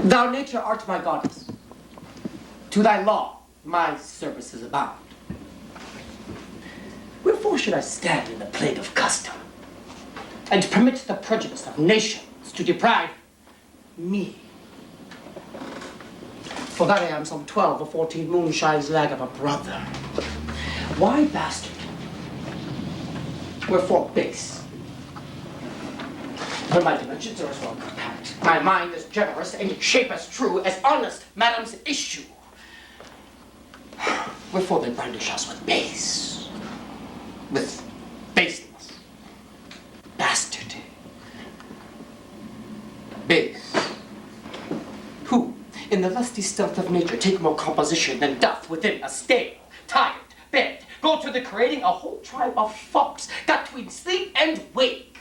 Thou nature art my goddess. To thy law my service is abound. Wherefore should I stand in the plague of custom and permit the prejudice of nations to deprive me? For that I am some 12 or 14 moonshines lag of a brother. Why bastard? Wherefore base? For my dimensions are as well compact. My mind is generous and shape as true as honest madam's issue. Wherefore they brandish us with base, with baseness, bastardy, base. Who, in the lusty stealth of nature, take more composition than doth within a stale, tired bed, go to the creating a whole tribe of fops, got between sleep and wake.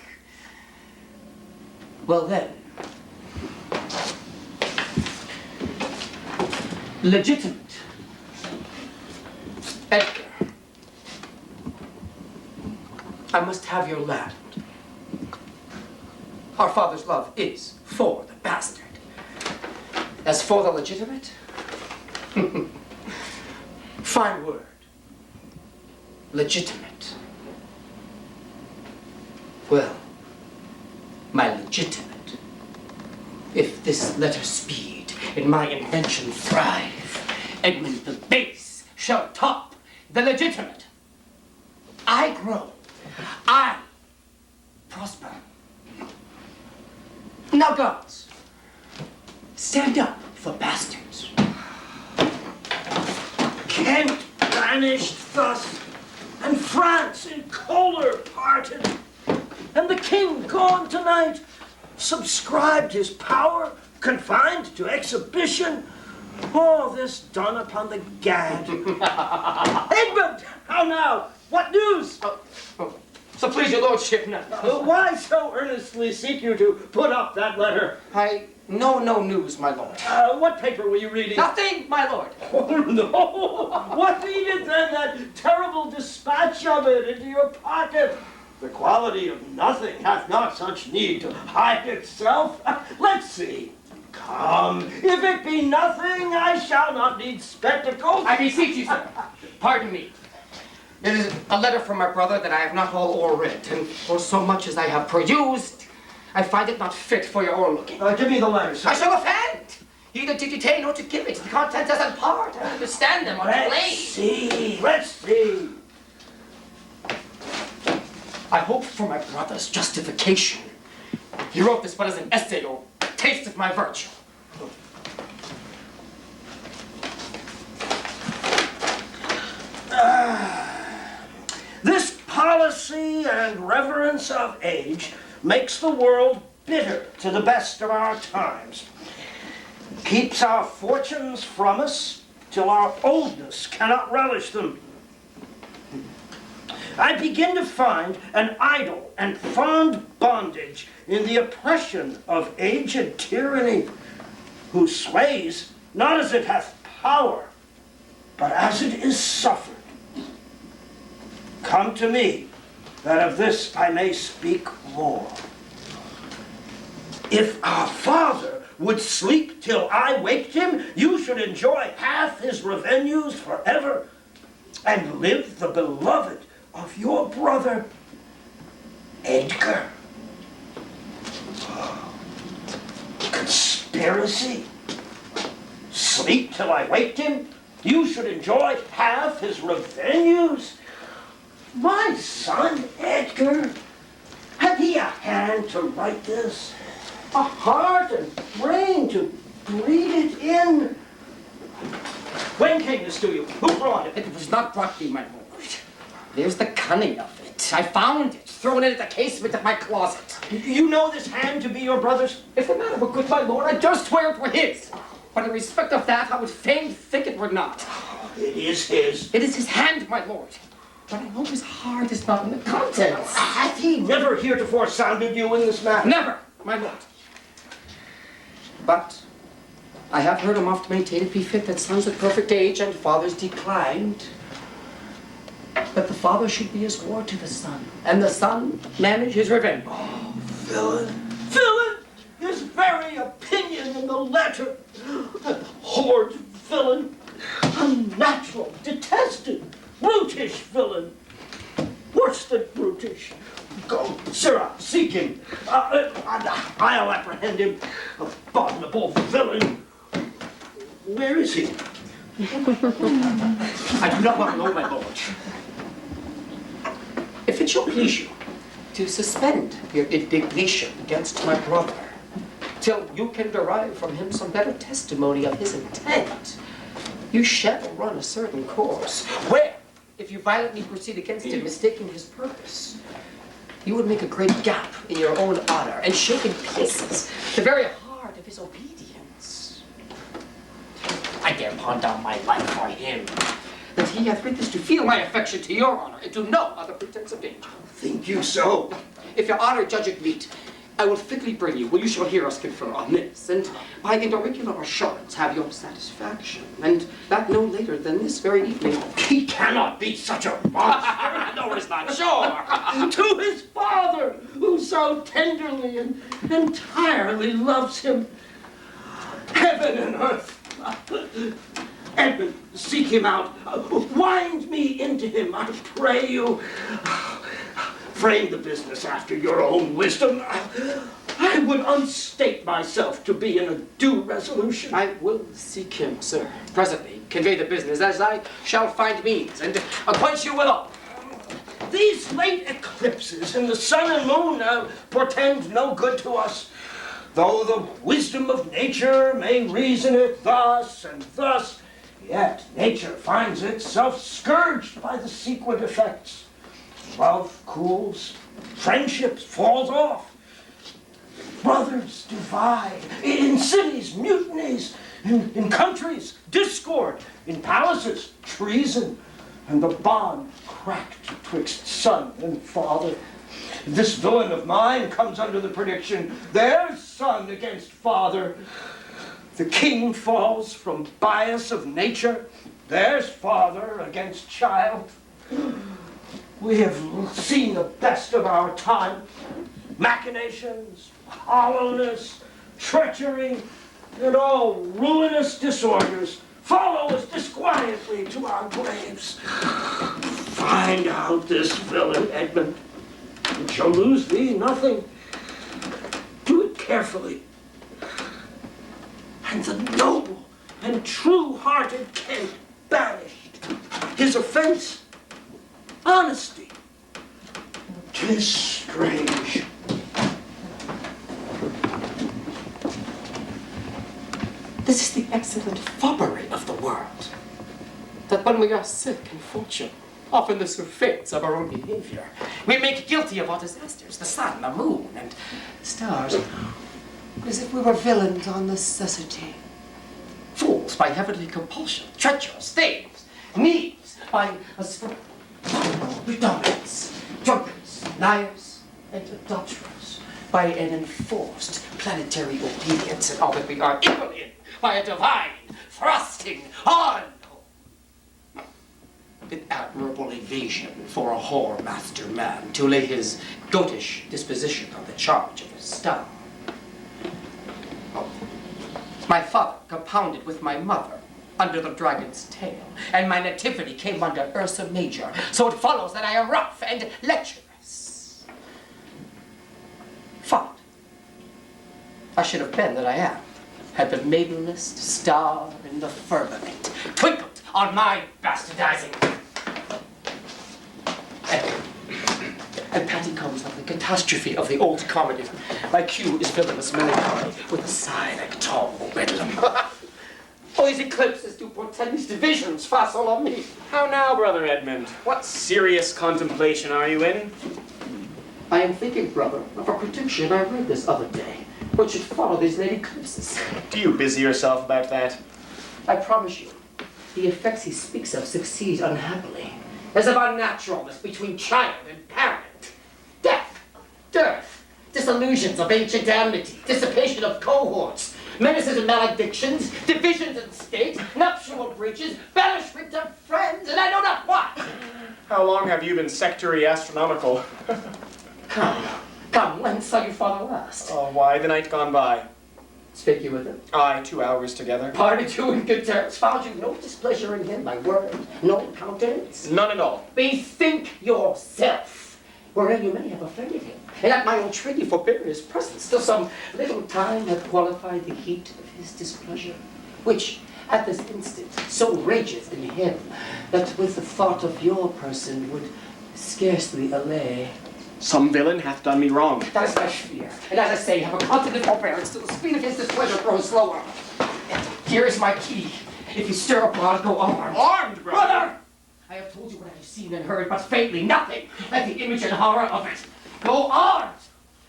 Well then, legitimate Edgar, I must have your land. Our father's love is for the bastard. As for the legitimate, fine word, legitimate. Well, my legitimate, if this letter speed in my invention thrive, Edmund the base shall top the legitimate. I grow, I prosper. Now, girls, stand up for bastards. Kent banished thus, and France in choler parted, and the king gone tonight, subscribed his power, confined to exhibition, all this done upon the gad. Edmund, how now? What news? So please your lordship, now. Why so earnestly seek you to put up that letter? I know no news, my lord. What paper were you reading? Nothing, my lord. Oh, no. What needed then that terrible dispatch of it into your pocket? The quality of nothing hath not such need to hide itself. Let's see. Come, if it be nothing, I shall not need spectacles. I beseech you, sir. Pardon me. It is a letter from my brother that I have not all o'erread, and for so much as I have perused, I find it not fit for your o'erlooking. Give me the letter, sir. I shall offend. Either to detain or to give it. The contents as in part. I understand them or delay. Let's see. I hope for my brother's justification. He wrote this but as an essay or taste of my virtue. This policy and reverence of age makes the world bitter to the best of our times. Keeps our fortunes from us till our oldness cannot relish them. I begin to find an idle and fond bondage in the oppression of aged tyranny, who sways not as it hath power, but as it is suffered. Come to me, that of this I may speak more. If our father would sleep till I waked him, you should enjoy half his revenues forever, and live the beloved of your brother, Edgar. Conspiracy? Sleep till I waked him? You should enjoy half his revenues? My son, Edgar, had he a hand to write this? A heart and brain to breathe it in? When came this to you? Who brought it? It was not brought me, my lord. There's the cunning of it. I found it, thrown it at the casement of my closet. You know this hand to be your brother's? If the matter were good, my lord, I durst swear it were his. But in respect of that, I would fain think it were not. It is his. It is his hand, my lord. But I know his heart is not in the contents. Hath he never heretofore sounded you in this matter? Never, my lord. But I have heard him oft maintain it befit that sons at perfect age and fathers declined, that the father should be his ward to the son, and the son manage his revenge. Oh, villain! Villain! His very opinion in the the letter. A horrid villain, unnatural, detested, brutish villain. Worse than brutish. Go, sirrah, seek him. I'll apprehend him. Abominable villain. Where is he? I do not want to know, my lord. If it shall please you to suspend your indignation against my brother till you can derive from him some better testimony of his intent, you shall run a certain course where, if you violently proceed against him, mistaking his purpose, you would make a great gap in your own honor and shake in pieces the very heart of his obedience. I dare pawn down my life for him, that he hath witness to feel my affection to your honor and to no other pretense of danger. Think you so? If your honor judge it meet, I will fitly bring you, well, you shall hear us confer on this, and by interregular assurance have your satisfaction, and that no later than this very evening. He cannot be such a monster. No, it's not sure. To his father, who so tenderly and entirely loves him. Heaven and earth. Edmund, seek him out. Wind me into him, I pray you. Frame the business after your own wisdom. I would unstate myself to be in a due resolution. I will seek him, sir. Presently, convey the business as I shall find means, and acquaint you with all. These late eclipses in the sun and moon portend no good to us. Though the wisdom of nature may reason it thus and thus, yet nature finds itself scourged by the sequent effects. Love cools, friendship falls off, brothers divide, in cities mutinies, in countries discord, in palaces treason, and the bond cracked twixt son and father. This villain of mine comes under the prediction, there's son against father. The king falls from bias of nature, there's father against child. We have seen the best of our time. Machinations, hollowness, treachery, and all ruinous disorders follow us disquietly to our graves. Find out this villain, Edmund. It shall lose thee nothing. Do it carefully. And the noble and true-hearted Kent banished. His offense, honesty. 'Tis strange. This is the excellent foppery of the world, that when we are sick in fortune, often the surfeits of our own behavior, we make guilty of our disasters, the sun, the moon, and stars, as if we were villains on necessity, fools by heavenly compulsion, treacherous thieves, knaves by predominance, drunkards, liars, and adulterers by an enforced planetary obedience, and all that we are evil in by a divine thrusting on. An admirable evasion for a whore-master man to lay his goatish disposition on the charge of his star. My father compounded with my mother under the dragon's tail, and my nativity came under Ursa Major, so it follows that I am rough and lecherous. Fond I should have been that I am, had the maidenliest star in the firmament twinkled on my bastardizing. And Patty comes of the catastrophe of the old comedy. My cue is villainous melancholy with a sigh like tall bedlam. All these eclipses do portend these divisions facile on me. How now, Brother Edmund? What serious contemplation are you in? I am thinking, brother, of a prediction I read this other day, which should follow these late eclipses. Do you busy yourself about that? I promise you, the effects he speaks of succeed unhappily, as of unnaturalness between child and parent, death, dearth, disillusions of ancient amity, dissipation of cohorts, menaces and maledictions, divisions in state, nuptial breaches, banishment of friends, and I know not what. How long have you been sectary astronomical? Come, when saw your father last? Oh, why, the night gone by. Spake you with him? Aye, 2 hours together. Parted you in good terms, found you no displeasure in him, my word, no countenance. None at all. Bethink yourself, wherein you may have offended him, and at my entreaty forbear his presence, till some little time have qualified the heat of his displeasure, which at this instant so rageth in him, that with the thought of your person would scarcely allay. Some villain hath done me wrong. That is my fear, and as I say, have a confident forbearance till the speed of his displeasure grows slower. Here is my key. If you stir abroad, go armed. Armed, brother! I have told you what I have seen and heard, but faintly nothing like the image and horror of it. Go armed!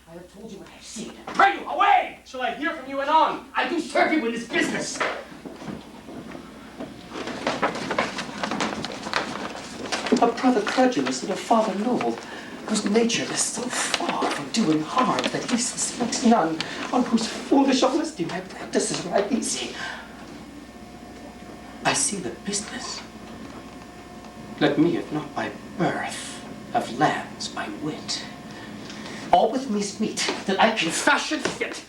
I have told you what I have seen. Pray you, away! Shall I hear from you anon? I do serve you in this business. A brother credulous and a father noble, whose nature is so far from doing harm that he suspects none, on whose foolish honesty my practice is right easy. I see the business. Let me, if not by birth, have lambs by wit. All with me's meat that I can fashion fit,